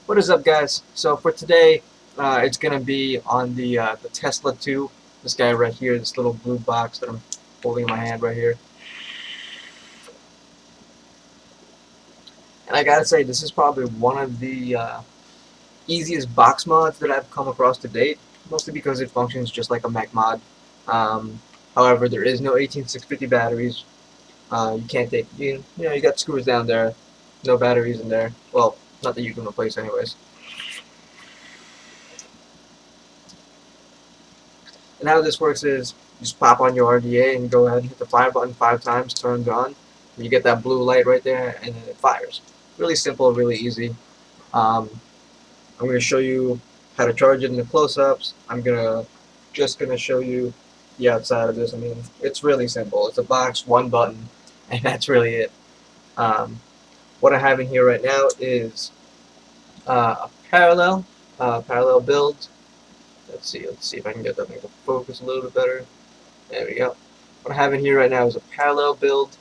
What is up, guys? So for today, it's gonna be on the Tesla 2. This guy right here, this little blue box that I'm holding in my hand right here. And I gotta say, this is probably one of the easiest box mods that I've come across to date. Mostly because it functions just like a Mac mod. Um, However, there is no 18650 batteries. You can't take you got screws down there, no batteries in there. Well, not that you can replace anyways. And how this works is you just pop on your RDA and go ahead and hit the fire button 5 times, turns on. And you get that blue light right there, and then it fires. Really simple, really easy. Um, I'm going to show you how to charge it in the close-ups. Just gonna show you the outside of this. I mean, it's really simple. It's a box, one button, and that's really it. Um, what I have in here right now is a parallel build. Let's see if I can get that thing to focus a little bit better. There we go. What I have in here right now is a parallel build,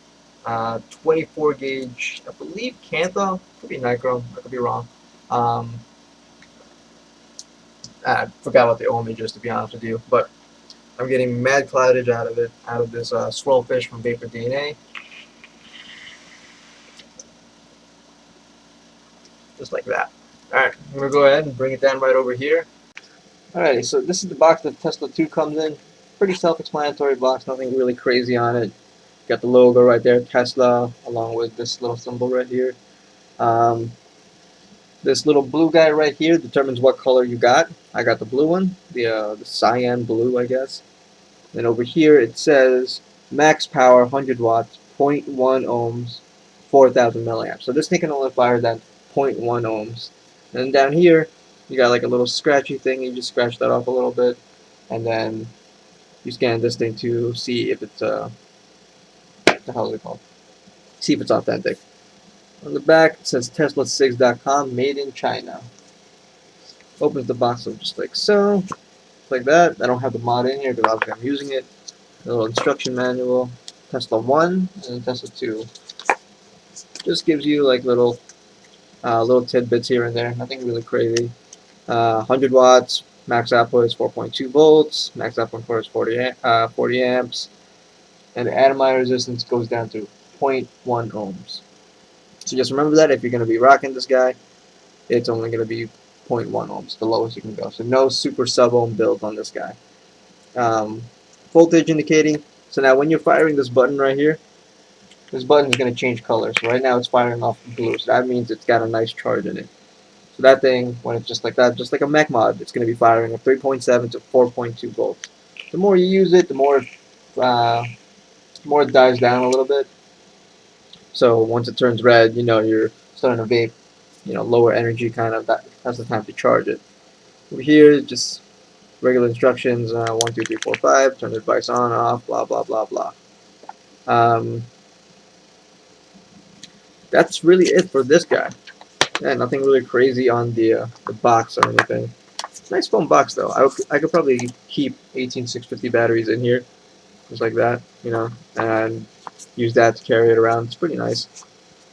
24 gauge, I believe Cantho, could be Nichrome, I could be wrong. Um, I forgot what the ohmage is, to be honest with you, but I'm getting mad cloudage out of it, out of this swirl fish from Vapor DNA, just like that. Alright, I'm going to go ahead and bring it down right over here. Alrighty, so this is the box that Tesla 2 comes in. Pretty self-explanatory box, nothing really crazy on it. Got the logo right there, Tesla, along with this little symbol right here. Um, this little blue guy right here determines what color you got. I got the blue one, the cyan blue, I guess. Then over here it says max power 100 watts, zero point 0.1 ohms, 4,000 milliamps. So this thing can only fire down 0.1 ohms. And down here you got like a little scratchy thing. You just scratch that off a little bit, and then you scan this thing to see if it's what the hell is it called? See if it's authentic. On the back it says Tesla6.com, made in China. Opens the box up just like so, like that. I don't have the mod in here because obviously I'm using it. A little instruction manual, Tesla 1 and Tesla 2. Just gives you like little tidbits here and there, nothing really crazy. 100 watts, max output is 4.2 volts, max output for is 40 amps, and the atomizing resistance goes down to zero point 0.1 ohms. So just remember that if you're going to be rocking this guy, it's only going to be 0.1 ohms, the lowest you can go. So no super sub-ohm build on this guy. Um, Voltage indicating. So now when you're firing this button right here, this button is going to change colors. So right now it's firing off blue, so that means it's got a nice charge in it. So that thing, when it's just like that, just like a mech mod, it's going to be firing at 3.7 to 4.2 volts. The more you use it, the more it dies down a little bit. So once it turns red, you know you're starting to vape, lower energy kind of. That's the time to charge it. Over here, just regular instructions: 1, 2, 3, 4, 5. Turn the device on, off, blah blah blah blah. Um, that's really it for this guy. Yeah, nothing really crazy on the box or anything. Nice foam box though. I could probably keep 18650 batteries in here, just like that, and use that to carry it around. It's pretty nice.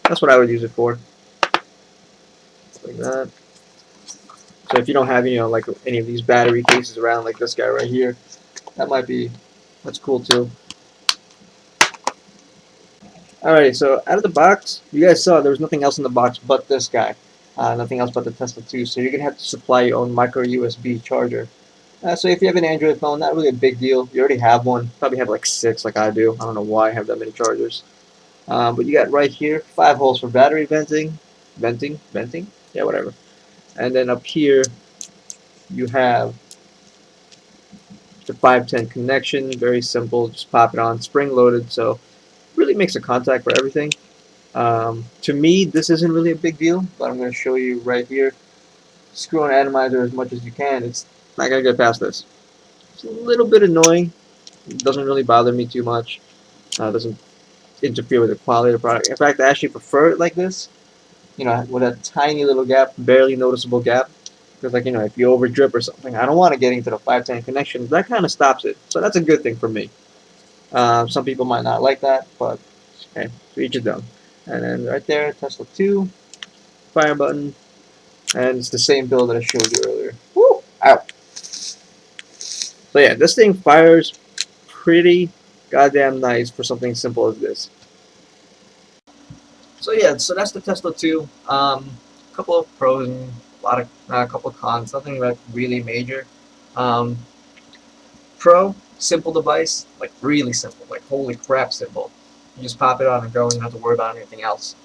That's what I would use it for, like that. So if you don't have like any of these battery cases around, like this guy right here, that's cool too. Alrighty, so out of the box, you guys saw there was nothing else in the box but this guy. Nothing else but the Tesla 2, so you're going to have to supply your own micro USB charger. So if you have an Android phone, not really a big deal. You already have one. Probably have like 6 like I do. I don't know why I have that many chargers. But you got right here 5 holes for battery venting, yeah, whatever. And then up here you have the 510 connection. Very simple. Just pop it on, spring loaded. So really makes a contact for everything. To me, this isn't really a big deal, but I'm going to show you right here. Screw on atomizer as much as you can. It's not going to get past this. It's a little bit annoying. It doesn't really bother me too much. Doesn't interfere with the quality of the product. In fact, I actually prefer it like this. With a tiny little gap, barely noticeable gap. Because, like, if you over drip or something, I don't want to get into the 510 connection. That kind of stops it. So that's a good thing for me. Some people might not like that, but okay, to each his own. And then right there, Tesla 2, fire button. and it's the same build that I showed you earlier. Woo! Ow! So yeah, this thing fires pretty goddamn nice for something simple as this. So yeah, so that's the Tesla 2. A couple of pros and a couple of cons. Nothing like really major. Um, Pro, simple device, like really simple, like holy crap simple. You just pop it on and go, and you don't have to worry about anything else.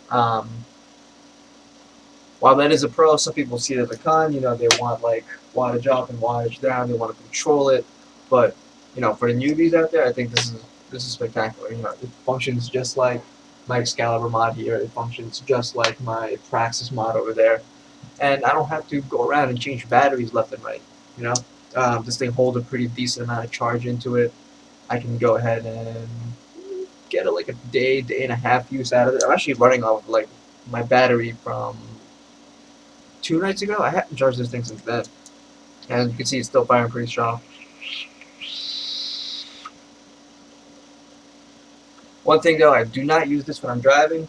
While that is a pro, some people see it as a con. You know, they want like wattage up and wattage down. They want to control it. But you know, for the newbies out there, I think this is spectacular. You know, it functions just like my Excalibur mod here. It functions just like my Praxis mod over there, and I don't have to go around and change batteries left and right. You know, this thing holds a pretty decent amount of charge into it. I can go ahead and get like a day and a half use out of it. I'm actually running off like my battery from 2 nights ago. I haven't charged this thing since then, and you can see it's still firing pretty strong. One thing though, I do not use this when I'm driving.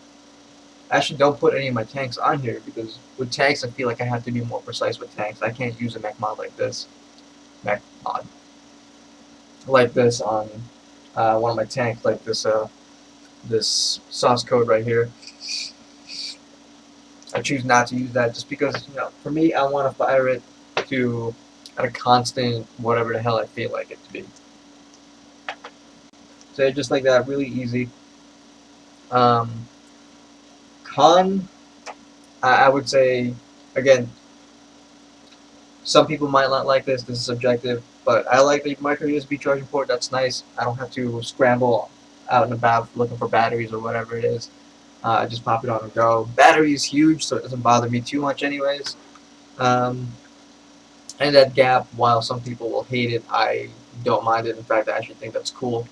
I actually don't put any of my tanks on here because with tanks, I feel like I have to be more precise with tanks. I can't use a mech mod like this. Mech mod like this on one of my tanks, like this source code right here. I choose not to use that just because, you know, for me, I want to fire it to at a constant whatever the hell I feel like it to be. So just like that, really easy. Um, Con, I would say, again, some people might not like this. This is subjective, but I like the micro USB charging port. That's nice. I don't have to scramble out and about looking for batteries or whatever it is. I just pop it on and go. Battery is huge, so it doesn't bother me too much, anyways. Um, and that gap, while some people will hate it, I don't mind it. In fact, I actually think that's cool.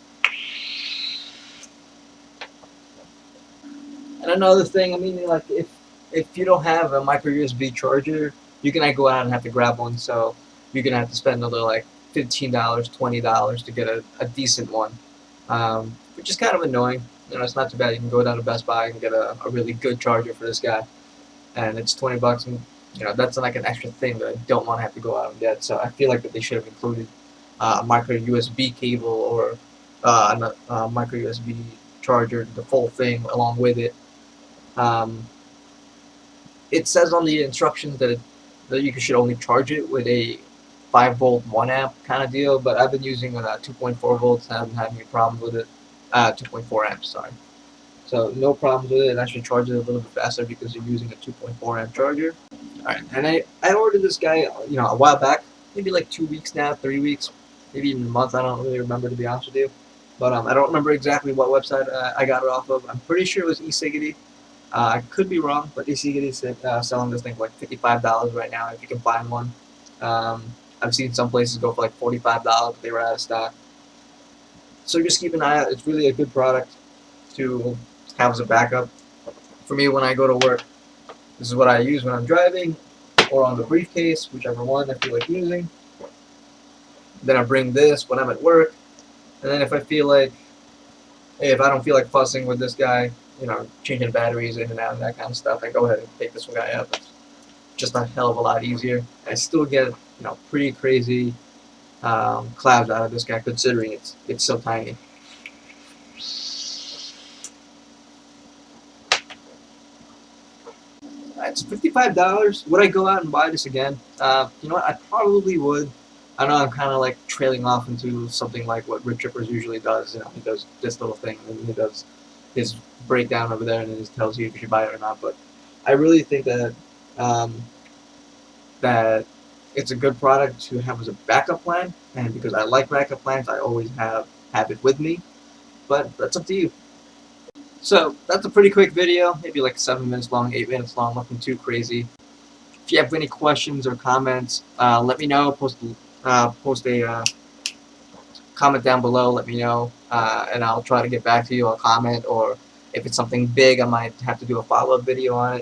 And another thing, I mean, like if you don't have a micro USB charger, you're gonna go out and have to grab one. So you're gonna have to spend another like $15, $20 to get a decent one, which is kind of annoying. You know, it's not too bad. You can go down to Best Buy and get a really good charger for this guy, and it's $20, and you know that's like an extra thing that I don't want to have to go out and get. So I feel like that they should have included a micro USB cable or a micro USB charger, the full thing along with it. Um, it says on the instructions that you should only charge it with a 5 volt 1 amp kind of deal, but I've been using 2.4 volts. I haven't had any problems with it. 2.4 amps, sorry. So no problems with it. It actually charges a little bit faster because you're using a 2.4 amp charger. All right, and I ordered this guy, you know, a while back, maybe like 2 weeks now, 3 weeks, maybe even a month. I don't really remember, to be honest with you. But I don't remember exactly what website I got it off of. I'm pretty sure it was ecigavenue. I could be wrong, but ecigavenue is selling this thing for like $55 right now if you can find one. Um, I've seen some places go for like $45, but they were out of stock. So just keep an eye out. It's really a good product to have as a backup. For me, when I go to work, this is what I use when I'm driving or on the briefcase, whichever one I feel like using. Then I bring this when I'm at work. And then if I feel like, hey, if I don't feel like fussing with this guy, you know, changing batteries in and out and that kind of stuff, I go ahead and take this guy up. It's just a hell of a lot easier. I still get, you know, pretty crazy clouds out of this guy considering it's so tiny. It's $55. Would I go out and buy this again? You know what? I probably would. I know I'm kind of like trailing off into something like what Rip Trippers usually does. You know, he does this little thing, and he does his breakdown over there, and then he tells you if you should buy it or not. But I really think that um, that it's a good product to have as a backup plan, and because I like backup plans, I always have it with me. But that's up to you. So that's a pretty quick video, maybe like 7 minutes long, 8 minutes long, nothing too crazy. If you have any questions or comments, let me know. Post a comment down below. Let me know, and I'll try to get back to you. I'll comment, or if it's something big, I might have to do a follow-up video on it.